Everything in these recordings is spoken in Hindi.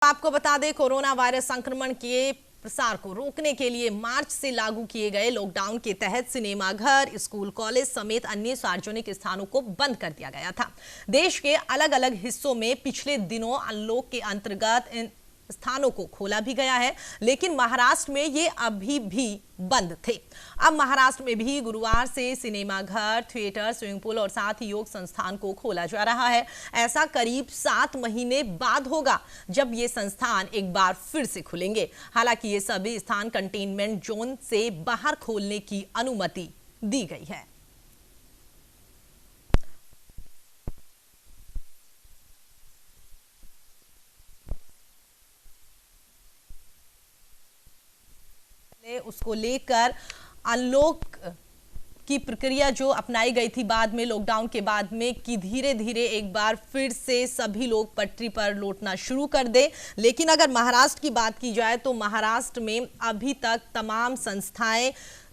आपको बता दें, कोरोना वायरस संक्रमण के प्रसार को रोकने के लिए मार्च से लागू किए गए लॉकडाउन के तहत सिनेमाघर, स्कूल, कॉलेज समेत अन्य सार्वजनिक स्थानों को बंद कर दिया गया था। देश के अलग अलग हिस्सों में पिछले दिनों अनलॉक के अंतर्गत इन स्थानों को खोला भी गया है, लेकिन महाराष्ट्र में ये अभी भी बंद थे। अब महाराष्ट्र में भी गुरुवार से सिनेमाघर, थिएटर, स्विमिंग पूल और साथ ही योग संस्थान को खोला जा रहा है। ऐसा करीब 7 महीने बाद होगा जब ये संस्थान एक बार फिर से खुलेंगे। हालांकि ये सभी स्थान कंटेनमेंट जोन से बाहर खोलने की अनुमति दी गई है। उसको लेकर अनलॉक की प्रक्रिया जो अपनाई गई थी बाद में, लॉकडाउन के बाद में, कि धीरे धीरे एक बार फिर से सभी लोग पटरी पर लौटना शुरू कर दे। लेकिन अगर महाराष्ट्र की बात की जाए तो महाराष्ट्र में अभी तक तमाम संस्थाएं,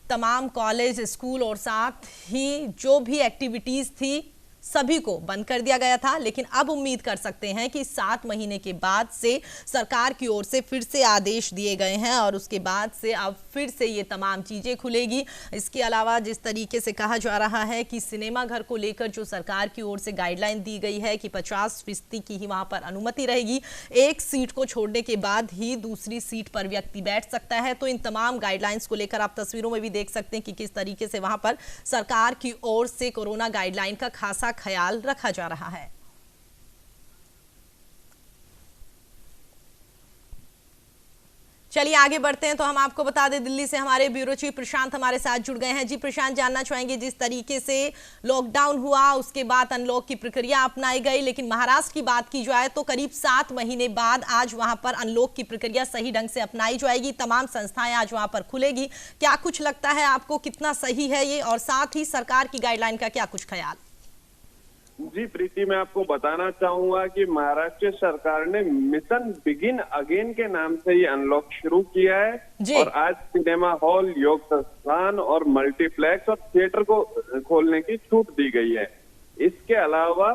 तमाम कॉलेज, स्कूल और साथ ही जो भी एक्टिविटीज थी सभी को बंद कर दिया गया था। लेकिन अब उम्मीद कर सकते हैं कि 7 महीने के बाद से सरकार की ओर से फिर से आदेश दिए गए हैं और उसके बाद से अब फिर से ये तमाम चीजें खुलेगी। इसके अलावा जिस तरीके से कहा जा रहा है कि सिनेमा घर को लेकर जो सरकार की ओर से गाइडलाइन दी गई है कि 50% की ही वहां पर अनुमति रहेगी, एक सीट को छोड़ने के बाद ही दूसरी सीट पर व्यक्ति बैठ सकता है। तो इन तमाम गाइडलाइंस को लेकर आप तस्वीरों में भी देख सकते हैं कि किस तरीके से वहां पर सरकार की ओर से कोरोना गाइडलाइन का खासा ख्याल रखा जा रहा है। चलिए आगे बढ़ते हैं। तो हम आपको बता दें, दिल्ली से हमारे ब्यूरो चीफ प्रशांत हमारे साथ जुड़ गए हैं। जी प्रशांत, जानना चाहेंगे जिस तरीके से लॉकडाउन हुआ उसके बाद अनलॉक की प्रक्रिया अपनाई गई, लेकिन महाराष्ट्र की बात की जाए तो करीब 7 महीने बाद आज वहां पर अनलॉक की प्रक्रिया सही ढंग से अपनाई जाएगी। तमाम संस्थाएं आज वहां पर खुलेगी। क्या कुछ लगता है आपको, कितना सही है ये, और साथ ही सरकार की गाइडलाइन का क्या कुछ ख्याल? जी प्रीति, मैं आपको बताना चाहूंगा कि महाराष्ट्र सरकार ने मिशन बिगिन अगेन के नाम से ये अनलॉक शुरू किया है और आज सिनेमा हॉल, योग संस्थान और मल्टीप्लेक्स और थिएटर को खोलने की छूट दी गई है। इसके अलावा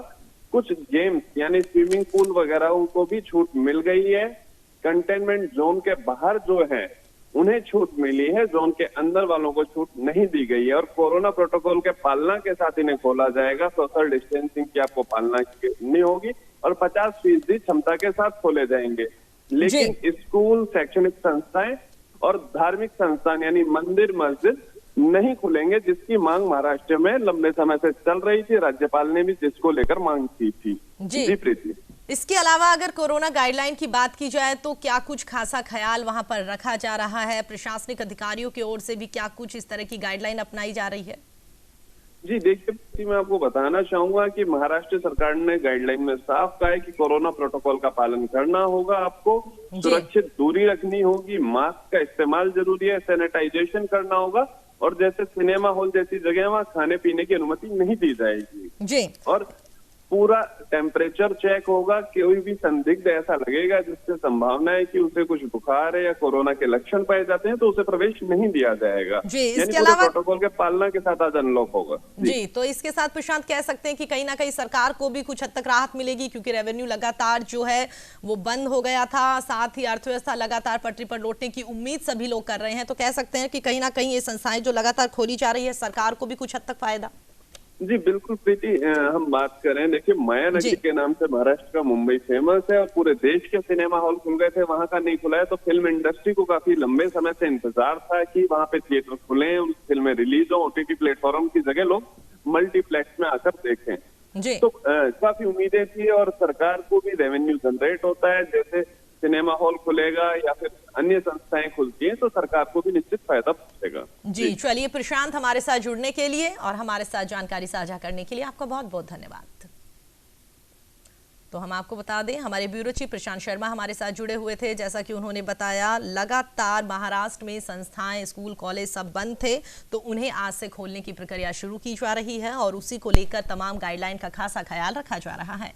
कुछ गेम्स यानी स्विमिंग पूल वगैरह को भी छूट मिल गई है। कंटेनमेंट जोन के बाहर जो है उन्हें छूट मिली है, जोन के अंदर वालों को छूट नहीं दी गई है और कोरोना प्रोटोकॉल के पालना के साथ इन्हें खोला जाएगा। सोशल डिस्टेंसिंग की आपको पालना करनी होगी और 50% क्षमता के साथ खोले जाएंगे। लेकिन स्कूल, शैक्षणिक संस्थाएं और धार्मिक संस्थान यानी मंदिर, मस्जिद नहीं खुलेंगे, जिसकी मांग महाराष्ट्र में लंबे समय से चल रही थी। राज्यपाल ने भी जिसको लेकर मांग की थी। जी प्रीति, इसके अलावा अगर कोरोना गाइडलाइन की बात की जाए तो क्या कुछ खासा ख्याल वहां पर रखा जा रहा है? प्रशासनिक अधिकारियों की ओर से भी क्या कुछ इस तरह की गाइडलाइन अपनाई जा रही है? जी देखिए, मैं आपको बताना चाहूंगा कि महाराष्ट्र सरकार ने गाइडलाइन में साफ कहा है कि कोरोना प्रोटोकॉल का पालन करना होगा, आपको सुरक्षित दूरी रखनी होगी, मास्क का इस्तेमाल जरूरी है, सैनिटाइजेशन करना होगा और जैसे सिनेमा हॉल जैसी जगह वहाँ खाने पीने की अनुमति नहीं दी जाएगी। जी, और पूरा टेम्परेचर चेक होगा। कोई भी संदिग्ध ऐसा लगेगा जिससे संभावना है कि उसे कुछ बुखार है या कोरोना के लक्षण पाए जाते हैं तो उसे प्रवेश नहीं दिया जाएगा। जी, इसके अलावा प्रोटोकॉल के पालना के साथ आज अनलॉक होगा। जी, तो इसके साथ प्रशांत कह सकते हैं कि कहीं ना कहीं सरकार को भी कुछ हद तक राहत मिलेगी, क्योंकि रेवेन्यू लगातार जो है वो बंद हो गया था, साथ ही अर्थव्यवस्था लगातार पटरी पर लौटने की उम्मीद सभी लोग कर रहे हैं। तो कह सकते हैं कि कहीं ना कहीं ये संस्थाएं जो लगातार खोली जा रही है, सरकार को भी कुछ हद तक फायदा। जी बिल्कुल प्रीति, हम बात करें, देखिए माया नगरी के नाम से महाराष्ट्र का मुंबई फेमस है और पूरे देश के सिनेमा हॉल खुल गए थे, वहां का नहीं खुला है। तो फिल्म इंडस्ट्री को काफी लंबे समय से इंतजार था कि वहां पे थिएटर खुले, फिल्में रिलीज हो, OTT प्लेटफॉर्म की जगह लोग मल्टीप्लेक्स में आकर देखें। तो काफी उम्मीदें थी और सरकार को भी रेवेन्यू जनरेट होता है। जैसे सिनेमा हॉल खुलेगा या फिर अन्य संस्थाएं खुलती हैं तो सरकार को भी निश्चित फायदा पहुंचेगा। जी, चलिए प्रशांत, हमारे साथ जुड़ने के लिए और हमारे साथ जानकारी साझा करने के लिए आपका बहुत बहुत धन्यवाद। तो हम आपको बता दें, हमारे ब्यूरो चीफ प्रशांत शर्मा हमारे साथ जुड़े हुए थे। जैसा कि उन्होंने बताया, लगातार महाराष्ट्र में संस्थाएं, स्कूल, कॉलेज सब बंद थे, तो उन्हें आज से खोलने की प्रक्रिया शुरू की जा रही है और उसी को लेकर तमाम गाइडलाइन का खासा ख्याल रखा जा रहा है।